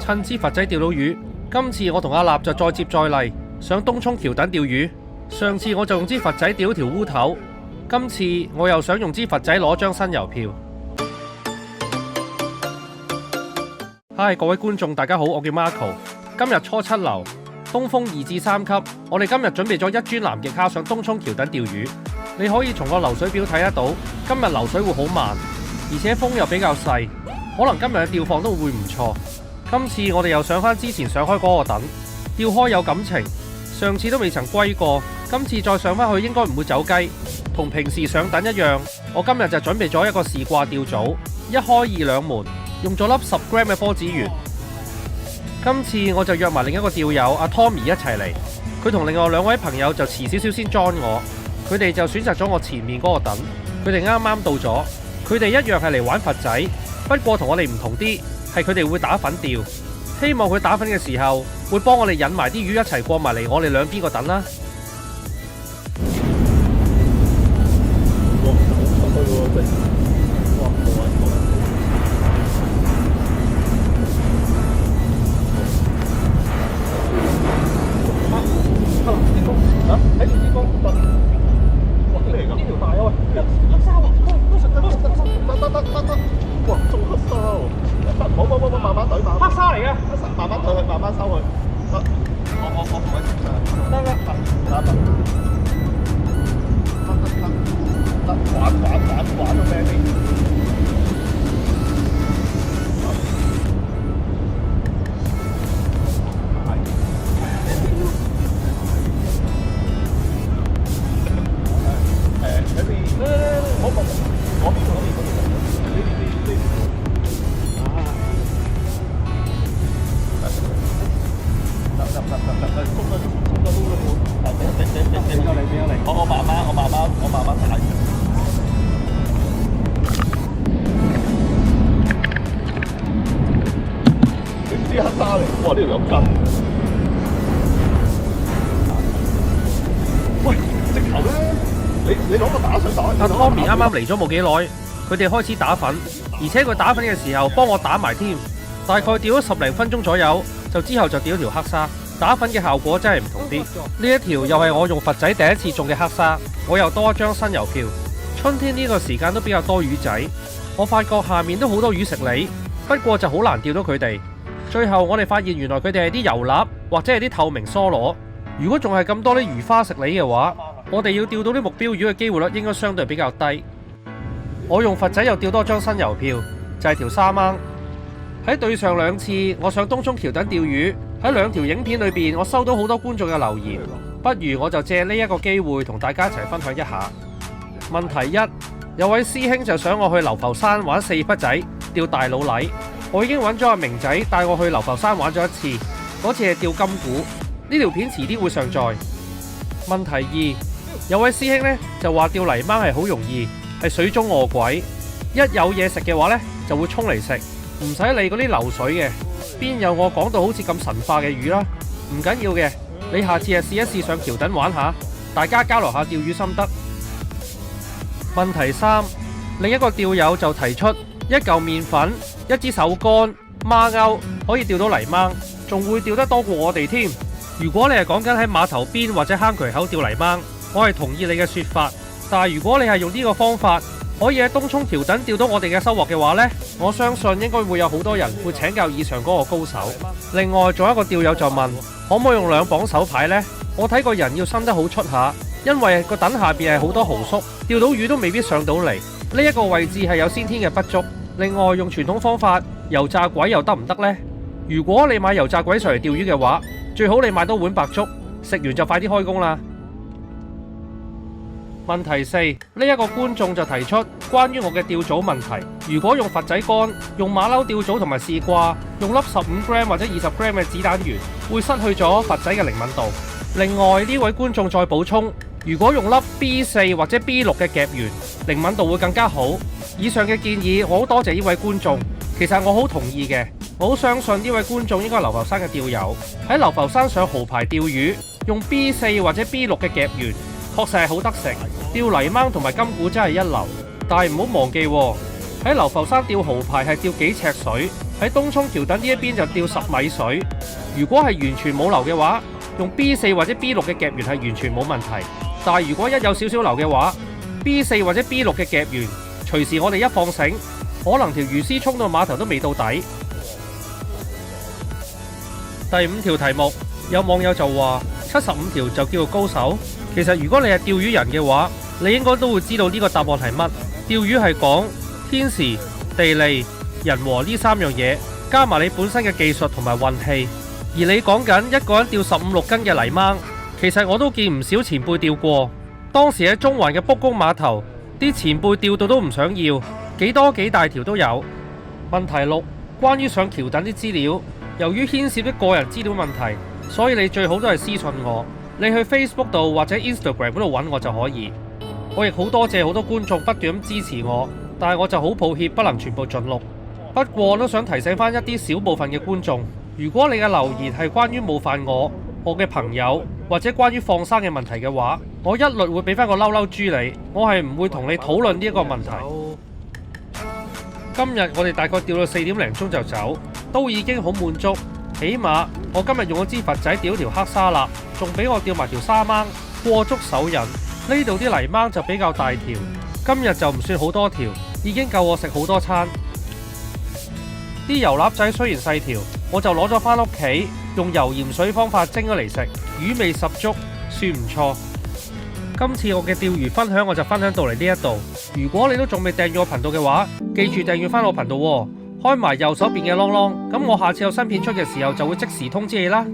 趁支佛仔釣到魚。今次我同阿立就再接再厲，上東涌橋躉釣魚。上次我就用支佛仔釣條烏頭，今次我又想用支佛仔攞張新郵票。嗨，各位觀眾大家好，我叫 Marco。今日初7流，東風2至3級。我哋今日準備咗1樽南極蝦上東涌橋躉釣魚。你可以從個流水表睇得到，今日流水會好慢，而且風又比較細，可能今日嘅釣況都會唔錯。今次我哋又上返之前上開嗰個躉，釣開有感情，上次都未曾龜過，今次再上返去應該唔會走雞。同平時上躉一樣，我今日就準備咗一個試掛釣組，一開二兩門，用咗粒10 gram 嘅波子圓。今次我就約埋另一個釣友阿 Tommy 一齊嚟，佢同另外2位朋友就遲少少先 join 我，佢哋就選擇咗我前面嗰個躉，佢哋啱啱到咗，佢哋一樣係嚟玩佛仔，不過同我哋唔同啲，係佢哋會打粉釣，希望佢打粉嘅時候會幫我哋引埋啲魚一齊過埋嚟我哋兩邊個躉啦。我慢慢打。啲黑沙嚟，哇！呢度有根。喂，直頭咧，你攞個打水袋。阿 Tommy 啱啱嚟咗冇幾耐，佢哋開始打粉，而且佢打粉嘅時候幫我打埋添。大概釣咗10零分鐘左右，之後就釣咗條黑沙。打粉嘅效果真係唔同啲。呢一條又係我用佛仔第一次中嘅黑沙，我又多一張新郵票。春天呢個時間都比較多魚仔，我發覺下面都好多魚食鯉，不過就好難釣到佢哋。最後我哋發現原來佢哋係啲油蠟或者係啲透明梭螺。如果仲係咁多啲魚花食鯉嘅話，我哋要釣到啲目標魚嘅機會率應該相對比較低。我用佛仔又釣多張新郵票，就係條沙掹。喺對上2次我上東涌橋躉釣魚，喺2條影片裏邊，我收到好多觀眾嘅留言，不如我就借呢一個機會同大家一齊分享一下。問題1，有位師兄就想我去流浮山玩4匹仔釣大老鯉，我已經揾咗阿明仔帶我去流浮山玩咗1次，嗰次係釣金股。呢條片遲啲會上載。問題2，有位師兄呢就話釣泥鯭係好容易，係水中餓鬼，一有嘢食嘅話呢就會衝嚟食，唔使理嗰啲流水嘅，邊有我講到好似咁神化嘅魚啦。唔緊要嘅，你下次試一試上橋躉玩下，大家交流下釣魚心得。問題3，另一個釣友就提出1嚿麵粉、1支手竿、孖鈎可以釣到泥鯭，仲會釣得多過我哋添。如果你係講緊喺碼頭邊或者坑渠口釣泥鯭，我係同意你嘅說法。但係如果你係用呢個方法，可以喺東涌橋躉釣到我哋嘅收穫嘅話呢，我相信應該會有好多人會請教以上嗰個高手。另外仲有一個釣友就問，可唔可以用2磅手牌呢？我睇個人要伸得好出下，因為個躉下邊係好多蠔粟，釣到魚都未必上到嚟。呢一個位置係有先天嘅不足。另外用傳統方法油炸鬼又得唔得呢？如果你買油炸鬼上嚟釣魚嘅話，最好你買多碗白粥，食完就快啲開工啦。問題4，呢一個觀眾就提出關於我嘅釣組問題。如果用佛仔竿、用馬騮釣組同埋試掛，用粒15 gram 或者20 gram 嘅子彈圓，會失去咗佛仔嘅靈敏度。另外呢位觀眾再補充，如果用粒 B4 或者 B6 嘅夾圓，靈敏度會更加好。以上嘅建議我好多謝呢位觀眾，其實我好同意嘅。我好相信呢位觀眾應該係流浮山嘅釣友，喺流浮山上蠔牌釣魚，用 B4 或者 B6 嘅夾圓，確實係好得食。釣泥鯭同埋金股真係一流，但係唔好忘記喎，喺流浮山釣蠔牌係釣幾尺水，喺東涌橋墩呢一邊就吊10米水。如果係完全冇流嘅話，用 B4 或者 B6 嘅夾員係完全冇問題。但係如果一有少少流嘅話， B4 或者 B6 嘅夾員，隨時我哋一放繩，可能條魚絲衝到碼頭都未到底。第5條題目，有網友就話75條就叫做高手。其實如果你係釣魚人嘅話，你應該都會知道呢個答案係乜。釣魚係講天時、地利、人和呢3樣嘢，加埋你本身嘅技術同埋運氣。而你講緊一個人釣15、16斤嘅泥鯭，其實我都見唔少前輩釣過。當時喺中環嘅卜公碼頭，啲前輩釣到都唔想要，幾多幾大條都有。問題6，關於上橋墩啲資料，由於牽涉啲個人資料問題，所以你最好都係私信我。你去 Facebook 度或者 Instagram 嗰度揾我就可以。我亦好多謝好多觀眾不斷咁支持我，但係我就好抱歉不能全部盡錄。不過我都想提醒翻一啲小部分嘅觀眾，如果你嘅留言係關於冒犯我嘅朋友，或者關於放生嘅問題嘅話，我一律會俾翻個嬲嬲豬你，我係唔會同你討論呢一個問題。今日我哋大概釣到4點零鐘就走，都已經好滿足。起碼我今日用咗支佛仔釣條黑沙啦，仲俾我釣埋條沙掹，過足手癮。呢度啲泥鯭就比較大條，今日就唔算好多條，已經夠我食好多餐。啲油臘仔雖然細條，我就攞咗返屋企，用油鹽水方法蒸咗嚟食，魚味十足，算唔錯。今次我嘅釣魚分享我就分享到嚟呢一度。如果你都仲未訂閱我頻道嘅話，記住訂閱返我頻道喎，開埋右手邊嘅啷啷，咁我下次有新片出嘅時候就會即時通知你啦。